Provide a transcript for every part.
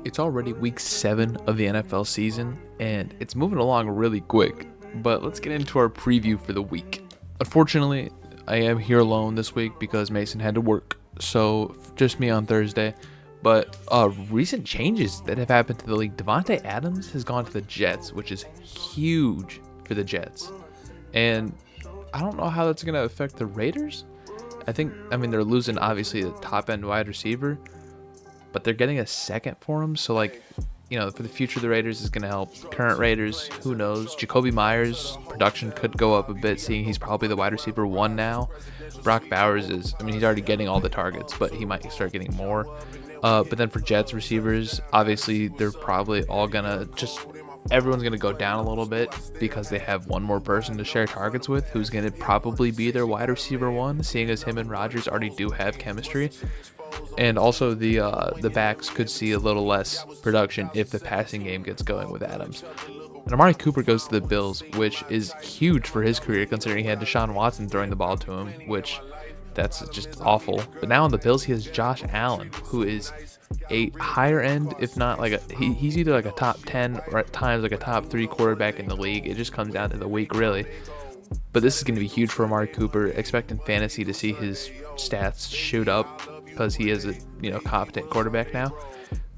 It's already week 7 of the NFL season, and it's moving along really quick. But let's get into our preview for the week. Unfortunately, I am here alone this week because Mason had to work, so just me on Thursday. But recent changes that have happened to the league. Devontae Adams has gone to the Jets, which is huge for the Jets. And I don't know how that's going to affect the Raiders. They're losing, obviously, the top-end wide receiver, but they're getting a second for him. So, for the future of the Raiders is going to help. Current Raiders, who knows? Jacoby Myers' production could go up a bit, seeing he's probably the wide receiver 1 now. Brock Bowers he's already getting all the targets, but he might start getting more. But then for Jets receivers, obviously, they're probably all going to everyone's going to go down a little bit because they have one more person to share targets with who's going to probably be their wide receiver 1, seeing as him and Rodgers already do have chemistry. And also the backs could see a little less production if the passing game gets going with Adams. And Amari Cooper goes to the Bills, which is huge for his career considering he had Deshaun Watson throwing the ball to him, which that's just awful. But now on the Bills, he has Josh Allen, who is a higher end, if not he's either like a top 10 or at times like a top 3 quarterback in the league. It just comes down to the week, really. But this is going to be huge for Amari Cooper. Expecting fantasy to see his stats shoot up because he is a competent quarterback now.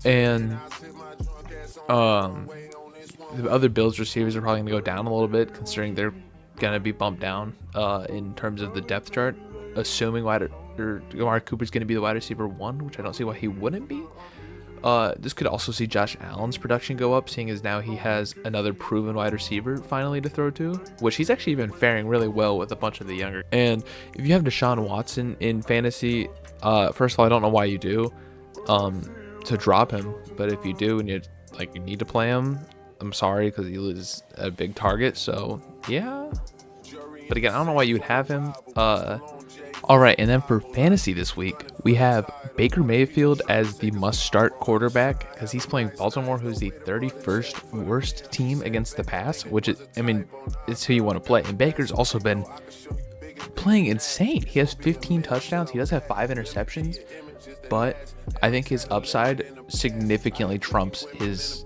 And the other Bills receivers are probably going to go down a little bit considering they're going to be bumped down in terms of the depth chart. Assuming Amari Cooper's going to be the wide receiver 1, which I don't see why he wouldn't be. This could also see Josh Allen's production go up, seeing as now he has another proven wide receiver finally to throw to, which he's actually been faring really well with a bunch of the younger. And if you have Deshaun Watson in fantasy, first of all, I don't know why you do to drop him, but if you do and you need to play him, I'm sorry because he loses a big target. So yeah, but again, I don't know why you would have him. All right, and then for fantasy this week, we have Baker Mayfield as the must-start quarterback because he's playing Baltimore, who's the 31st worst team against the pass, which is, it's who you want to play. And Baker's also been playing insane. He has 15 touchdowns. He does have 5 interceptions, but I think his upside significantly trumps his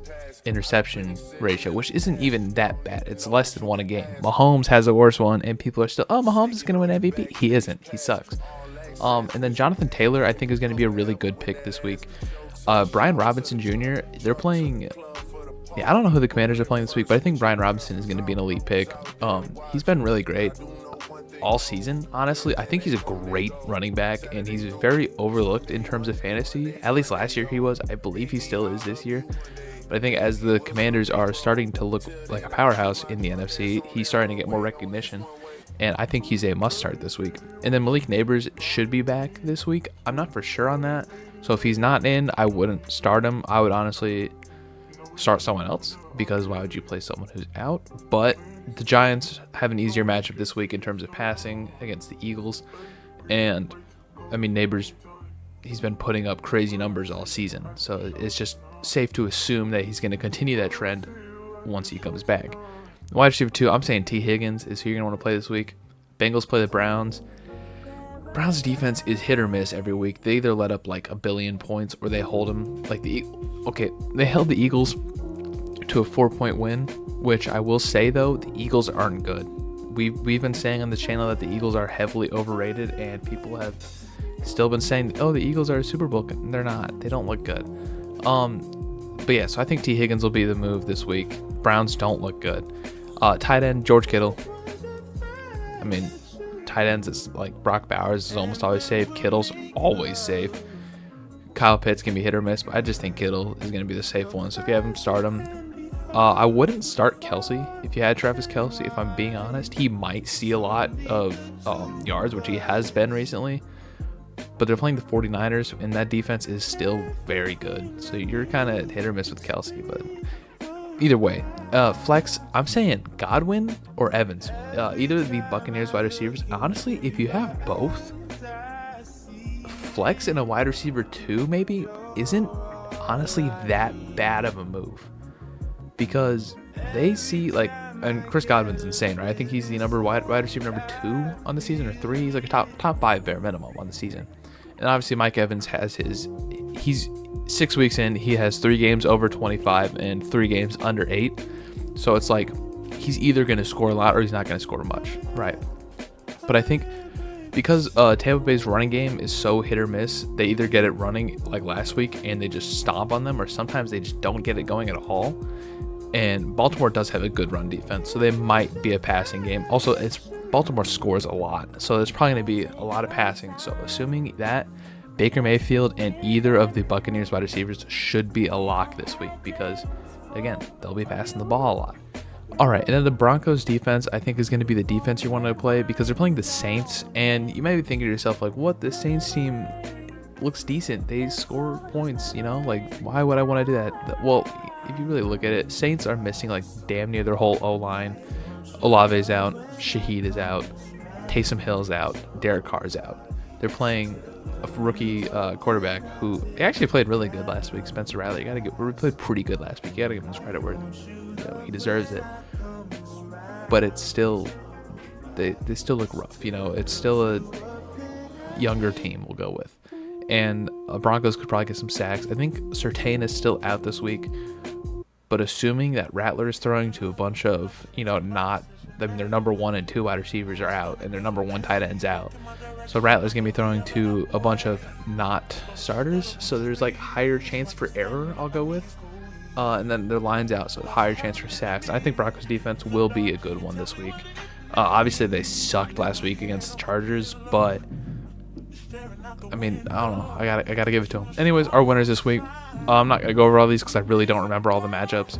interception ratio, which isn't even that bad. It's less than 1 a game. Mahomes has a worse one, and people are still, Mahomes is going to win MVP. He isn't. He sucks. And then Jonathan Taylor, I think, is going to be a really good pick this week. Brian Robinson Jr., they're playing. I don't know who the Commanders are playing this week, but I think Brian Robinson is going to be an elite pick. He's been really great all season, honestly. I think he's a great running back, and he's very overlooked in terms of fantasy. At least last year he was. I believe he still is this year. But I think as the Commanders are starting to look like a powerhouse in the NFC, he's starting to get more recognition. And I think he's a must-start this week. And then Malik Neighbors should be back this week. I'm not for sure on that. So if he's not in, I wouldn't start him. I would honestly start someone else because why would you play someone who's out? But the Giants have an easier matchup this week in terms of passing against the Eagles. And, Neighbors, he's been putting up crazy numbers all season. So it's just safe to assume that he's going to continue that trend once he comes back. Wide receiver 2, I'm saying T. Higgins is who you're going to want to play this week. Bengals play the Browns. Browns defense is hit or miss every week. They either let up like a billion points or they hold them they held the Eagles to a 4-point win, which I will say though, the Eagles aren't good. We've been saying on the channel that the Eagles are heavily overrated, and people have still been saying, the Eagles are a Super Bowl. They're not. They don't look good. But yeah, so I think T. Higgins will be the move this week. Browns don't look good. Tight end, George Kittle. Tight ends is like Brock Bowers is almost always safe. Kittle's always safe. Kyle Pitts can be hit or miss, but I just think Kittle is going to be the safe one. So if you have him, start him. I wouldn't start Kelsey if you had Travis Kelsey, if I'm being honest. He might see a lot of yards, which he has been recently. But they're playing the 49ers, and that defense is still very good. So you're kind of hit or miss with Kelsey. But either way, flex, I'm saying Godwin or Evans. Either of the Buccaneers wide receivers. Honestly, if you have both, flex in a wide receiver 2 maybe isn't honestly that bad of a move. Because they see, and Chris Godwin's insane, right? I think he's the wide receiver number 2 on the season, or 3. He's like a top 5 bare minimum on the season. And obviously Mike Evans has he's 6 weeks in. He has 3 games over 25 and 3 games under 8. So it's like he's either going to score a lot or he's not going to score much, right? But I think because Tampa Bay's running game is so hit or miss, they either get it running like last week and they just stomp on them, or sometimes they just don't get it going at all. And Baltimore does have a good run defense, so they might be a passing game. Also, Baltimore scores a lot, so there's probably going to be a lot of passing. So assuming that, Baker Mayfield and either of the Buccaneers wide receivers should be a lock this week because, again, they'll be passing the ball a lot. All right, and then the Broncos defense, I think, is going to be the defense you want to play because they're playing the Saints, and you might be thinking to yourself, like, what? The Saints team looks decent. They score points, you know? Like, why would I want to do that? Well, if you really look at it, Saints are missing, like, damn near their whole O-line. Olave's out. Shaheed is out. Taysom Hill's out. Derek Carr's out. They're playing a rookie quarterback who actually played really good last week, Spencer Rattler. We played pretty good last week. You got to give him his credit where he deserves it. But it's still, they still look rough. You know, it's still a younger team we'll go with. And Broncos could probably get some sacks. I think Surtain is still out this week. But assuming that Rattler is throwing to a bunch of, their number 1 and 2 wide receivers are out and their number 1 tight end's out. So Rattler's going to be throwing to a bunch of not starters. So there's like higher chance for error, I'll go with. And then their line's out, so higher chance for sacks. I think Broncos defense will be a good one this week. Obviously, they sucked last week against the Chargers, but I mean, I don't know. I gotta give it to them. Anyways, our winners this week. I'm not gonna go over all these because I really don't remember all the matchups.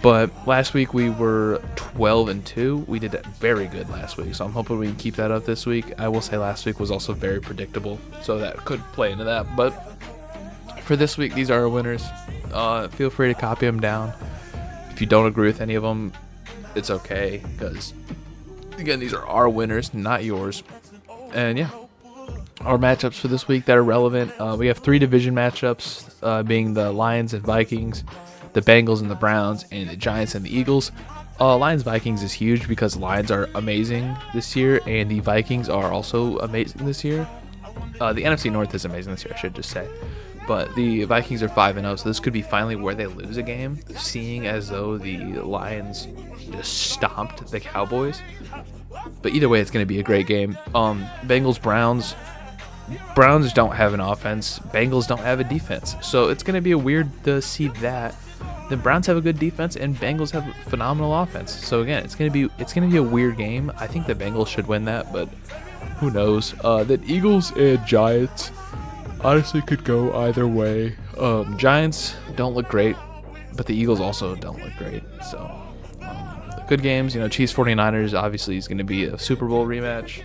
But last week we were 12-2. We did very good last week, so I'm hoping we can keep that up this week. I will say last week was also very predictable, so that could play into that. But for this week, these are our winners. Feel free to copy them down. If you don't agree with any of them, it's okay, because again, these are our winners, not yours. And yeah, our matchups for this week that are relevant. We have 3 division matchups, being the Lions and Vikings, the Bengals and the Browns, and the Giants and the Eagles. Lions-Vikings is huge because Lions are amazing this year, and the Vikings are also amazing this year. The NFC North is amazing this year, I should just say. But the Vikings are 5-0, so this could be finally where they lose a game, seeing as though the Lions just stomped the Cowboys. But either way, it's going to be a great game. Bengals-Browns. Browns don't have an offense. Bengals don't have a defense. So it's going to be weird to see that. The Browns have a good defense and Bengals have a phenomenal offense. So again, it's going to be a weird game. I think the Bengals should win that, but who knows? The Eagles and Giants honestly could go either way. Giants don't look great, but the Eagles also don't look great. So good games. Chiefs 49ers obviously is going to be a Super Bowl rematch.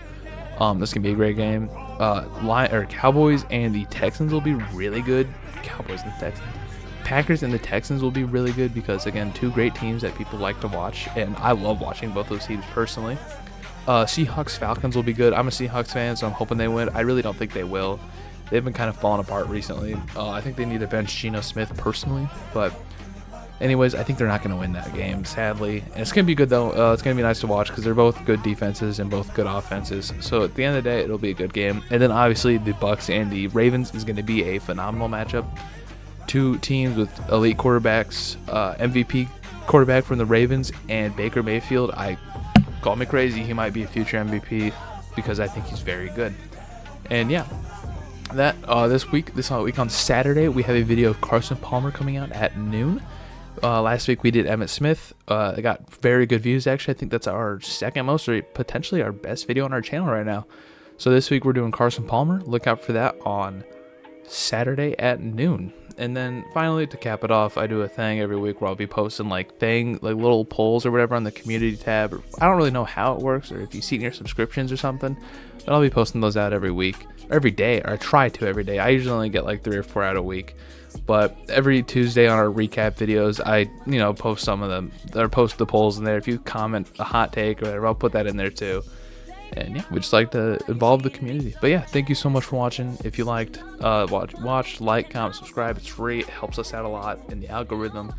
This can be a great game. Cowboys and the Texans will be really good. Cowboys and the Texans. Packers and the Texans will be really good because, again, 2 great teams that people like to watch, and I love watching both those teams personally. Seahawks Falcons will be good. I'm a Seahawks fan, so I'm hoping they win. I really don't think they will. They've been kind of falling apart recently. I think they need to bench Geno Smith personally, but anyways, I think they're not going to win that game, sadly. And it's going to be good, though. It's going to be nice to watch because they're both good defenses and both good offenses. So at the end of the day, it'll be a good game. And then obviously the Bucs and the Ravens is going to be a phenomenal matchup. 2 teams with elite quarterbacks, MVP quarterback from the Ravens and Baker Mayfield. Call me crazy, he might be a future MVP because I think he's very good. And yeah, this week on Saturday, we have a video of Carson Palmer coming out at noon. Last week we did Emmitt Smith. It got very good views, actually. I think that's our second most, or potentially our best video on our channel right now. So this week we're doing Carson Palmer. Look out for that on Saturday at noon. And then finally, to cap it off, I do a thing every week where I'll be posting like little polls or whatever on the community tab. I don't really know how it works or if you see in your subscriptions or something, but I'll be posting those out every week, or every day, or I try to every day. I usually only get like 3 or 4 out a week, but every Tuesday on our recap videos, I post some of them, or post the polls in there. If you comment a hot take or whatever, I'll put that in there too. And yeah, we just like to involve the community. But yeah, thank you so much for watching. If you liked, watch, like, comment, subscribe. It's free. It helps us out a lot in the algorithm.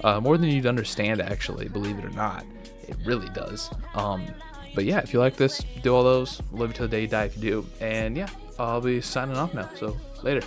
More than you'd understand, actually, believe it or not. It really does. But yeah, if you like this, do all those. Live till the day you die if you do. And yeah, I'll be signing off now. So later.